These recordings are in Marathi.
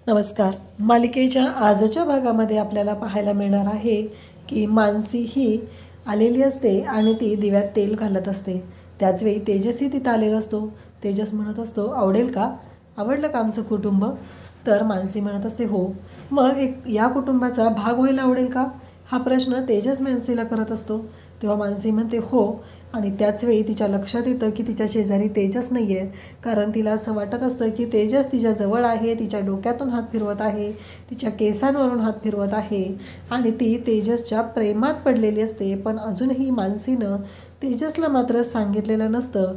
नमस्कार. मालिकेच्या आजच्या भागामध्ये आपल्याला पाहायला मिळणार आहे की मानसी ही आलेली असते आणि ती दिव्यात तेल घालत असते. त्याचवेळी तेजसही तिथं आलेला असतो. तेजस म्हणत असतो, आवडेल का? आवडलं का आमचं कुटुंब? तर मानसी म्हणत असते, हो. मग या कुटुंबाचा भाग व्हायला आवडेल का? हा प्रश्न तेजस मानसीला करत असतो. तेव्हा मानसी म्हणते, हो. आणि त्याचवेळी तिच्या लक्षात येतं की तिच्या शेजारी तेजस नाही आहे. कारण तिला असं वाटत असतं की तेजस तिच्या जवळ आहे, तिच्या डोक्यातून हात फिरवत आहे, तिच्या केसांवरून हात फिरवत आहे आणि ती तेजसच्या प्रेमात पडलेली असते. पण अजूनही मानसीनं तेजसला मात्र सांगितलेलं नसतं.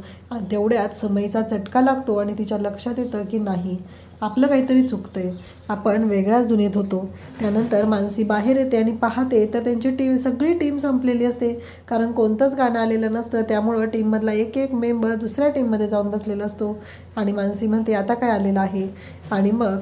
तेवढ्यात समयीचा चटका लागतो आणि तिच्या लक्षात येतं की नाही, आपलं काहीतरी चुकतंय, आपण वेगळ्याच दुनियेत होतो. त्यानंतर मानसी बाहेर येते आणि पाहते तर त्यांची सगळी टीम संपलेली असते. कारण कोणतंच गाणं आलेलं नसतं. त्यामुळं टीममधला एक एक मेंबर दुसऱ्या टीममध्ये जाऊन बसलेला असतो आणि मानसी म्हणते, आता काय आलेलं आहे? आणि मग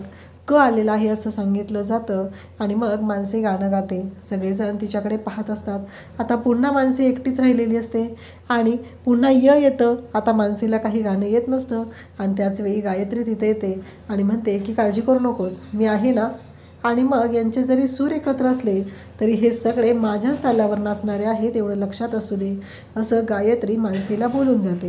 आलेलं आहे असं सांगितलं जातं आणि मग मानसी गाणं गाते. सगळेजण तिच्याकडे पाहत असतात. आता पुन्हा मानसी एकटीच राहिलेली असते आणि पुन्हा येतं. आता मानसीला काही गाणं येत नसतं आणि त्याचवेळी गायत्री तिथे येते आणि म्हणते की काळजी करू नकोस, मी आहे ना. आणि मग यांचे जरी सूर एकत्र असले तरी हे सगळे माझ्याच तालावर नाचणारे आहेत, एवढं लक्षात असू दे, असं गायत्री मानसीला बोलून जाते.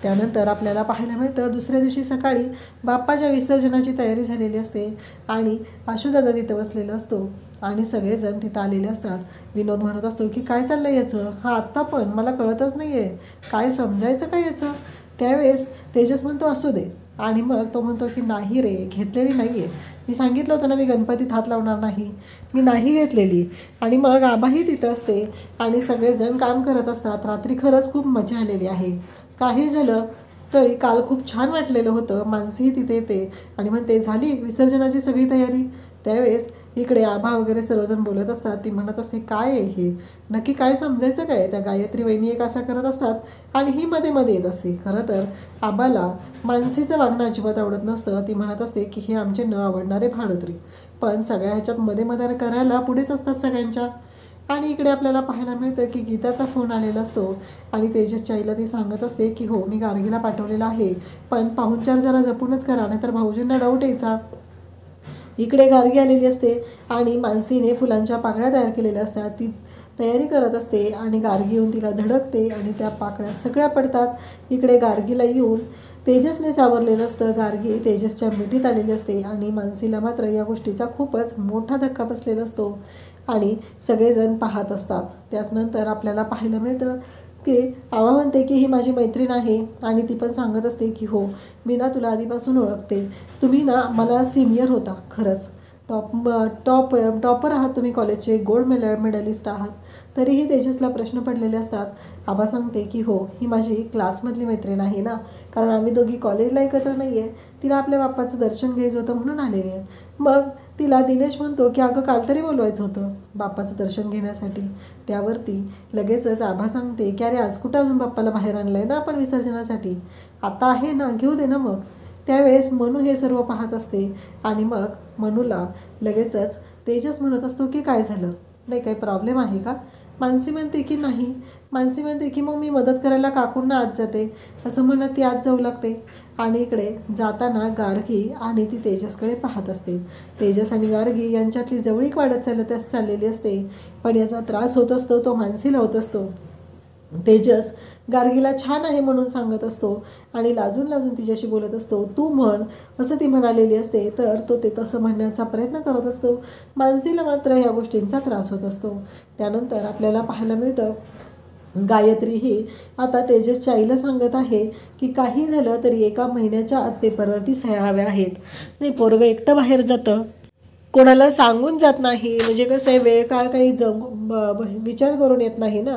त्यानंतर आपल्याला पाहायला मिळतं दुसऱ्या दिवशी सकाळी बाप्पाच्या विसर्जनाची तयारी झालेली असते आणि आशुदादा तिथं बसलेला असतो आणि सगळेजण तिथं आलेले असतात. विनोद म्हणत असतो की काय चाललं याचं? हा आत्ता पण मला कळतच नाही आहे, काय समजायचं काय याचं? त्यावेळेस तेजस म्हणतो, असू दे. आणि मग तो म्हणतो की नाही रे, घेतलेली नाही आहे. मी सांगितलं होतं ना, मी गणपतीत हात लावणार नाही, मी नाही घेतलेली. आणि मग आबाही तिथं असते आणि सगळेजण काम करत असतात. रात्री खरंच खूप मजा आलेली आहे. काही झालं तरी काल खूप छान वाटलेलं होतं. मानसीही तिथे येते आणि म्हणते, झाली विसर्जनाची सगळी तयारी? त्यावेळेस इकडे आभा वगैरे सर्वजण बोलत असतात. ती म्हणत असते, काय आहे हे, नक्की काय समजायचं काय? त्या गायत्री वहिनी एक अशा करत असतात आणि ही मध्ये मध्ये येत असते. खरं तर आबाला मानसीचं वागणं अजिबात आवडत नसतं. ती म्हणत असते की हे आमचे न आवडणारे भाडोत्री, पण सगळ्या ह्याच्यात मध्ये मध्ये करायला पुढेच असतात सगळ्यांच्या. आणि इकडे आपल्याला पाहायला मिळतं की गीताचा फोन आलेला असतो आणि तेजसच्या आईला ती सांगत असते की हो, मी गार्गीला पाठवलेला आहे, पण पाहुणचार जरा जपूनच करा, नाहीतर भाऊजींना डाऊट यायचा. इकडे गार्गी आलेली असते आणि मानसीने फुलांच्या पाकळ्या तयार केलेल्या असतात. ती तयारी करत असते आणि गार्गी येऊन तिला धडकते आणि त्या पाकळ्या सगळ्या पडतात. इकडे गार्गीला येऊन तेजसने सावरलेलं असतं. गार्गी तेजसच्या मिठीत आलेली असते आणि मानसीला मात्र या गोष्टीचा खूपच मोठा धक्का बसलेला असतो आणि सगळेजण पाहत असतात. त्याचनंतर आपल्याला पाहायला मिळतं की आवा म्हणते की ही माझी मैत्रीण आहे आणि ती पण सांगत असते की हो, मी ना तुला आधीपासून ओळखते, तुम्ही ना मला सिनियर होता, खरंच टॉपर आहात तुम्ही, कॉलेजचे गोल्ड मेडलिस्ट आहात. तरीही तेजसला प्रश्न पडलेले असतात. आबा सांगते की हो, ही माझी क्लासमधली मैत्रीण आहे ना, कारण आम्ही दोघी कॉलेजला एकत्र नाही आहे, तिला आपल्या बाप्पाचं दर्शन घ्यायचं होतं म्हणून आलेली आहे. मग तिला दिनेश म्हणतो की अगं, काल तरी बोलवायचं होतं बाप्पाचं दर्शन घेण्यासाठी. त्यावरती लगेचच आभा सांगते की अरे, आज कुठं अजून बाप्पाला बाहेर आणलं आहे ना आपण विसर्जनासाठी, आता आहे ना, घेऊ दे ना मग. त्यावेळेस मनू हे सर्व पाहत असते आणि मग मनूला लगेचच तेजस म्हणत असतो की काय झालं, नाही काही प्रॉब्लेम आहे का? मानसी म्हणते की नाही. मानसी म्हणते की मग मी मदत करायला काकूंना आज जाते, असं म्हणत ती आज जाऊ लागते. आणि इकडे जाताना गार्गी आणि ती तेजसकडे पाहत असते. तेजस आणि गार्गी यांच्यातली जवळीक वाढत चाललेली असते, पण याचा त्रास होत असतो तो मानसीला होत असतो. तेजस गार्गीला छान आहे म्हणून सांगत असतो आणि लाजून लाजून तिच्याशी बोलत असतो. तू म्हण असं ती म्हणालेली असते, तर तो ते तसं म्हणण्याचा प्रयत्न करत असतो. मानसीला मात्र ह्या गोष्टींचा त्रास होत असतो. त्यानंतर आपल्याला पाहायला मिळतं गायत्री ही आता तेजसच्या आईला सांगत आहे की काही झालं तरी 1 महिन्याच्या आत पेपरवरती सह्या हव्या आहेत. नाही, पोरगं एकटं बाहेर जातं, कोणाला सांगून जात नाही, म्हणजे कसं आहे, वेळ काळ काही विचार करून येत नाही ना.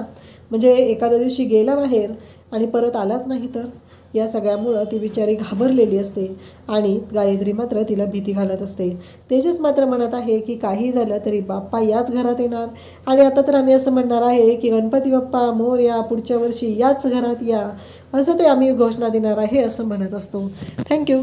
म्हणजे एखाद्या दिवशी गेला बाहेर आणि परत आलाच नाही तर या सगळ्यामुळं ती बिचारी घाबरलेली असते आणि गायत्री मात्र तिला भीती घालत असते. तेजस मात्र म्हणत आहे की काही झालं तरी बाप्पा याच घरात येणार आणि आता तर आम्ही असं म्हणणार आहे की गणपती बाप्पा मोरया, पुढच्या वर्षी याच घरात या, असं ते आम्ही घोषणा देणार आहे, असं म्हणत असतो. थँक्यू.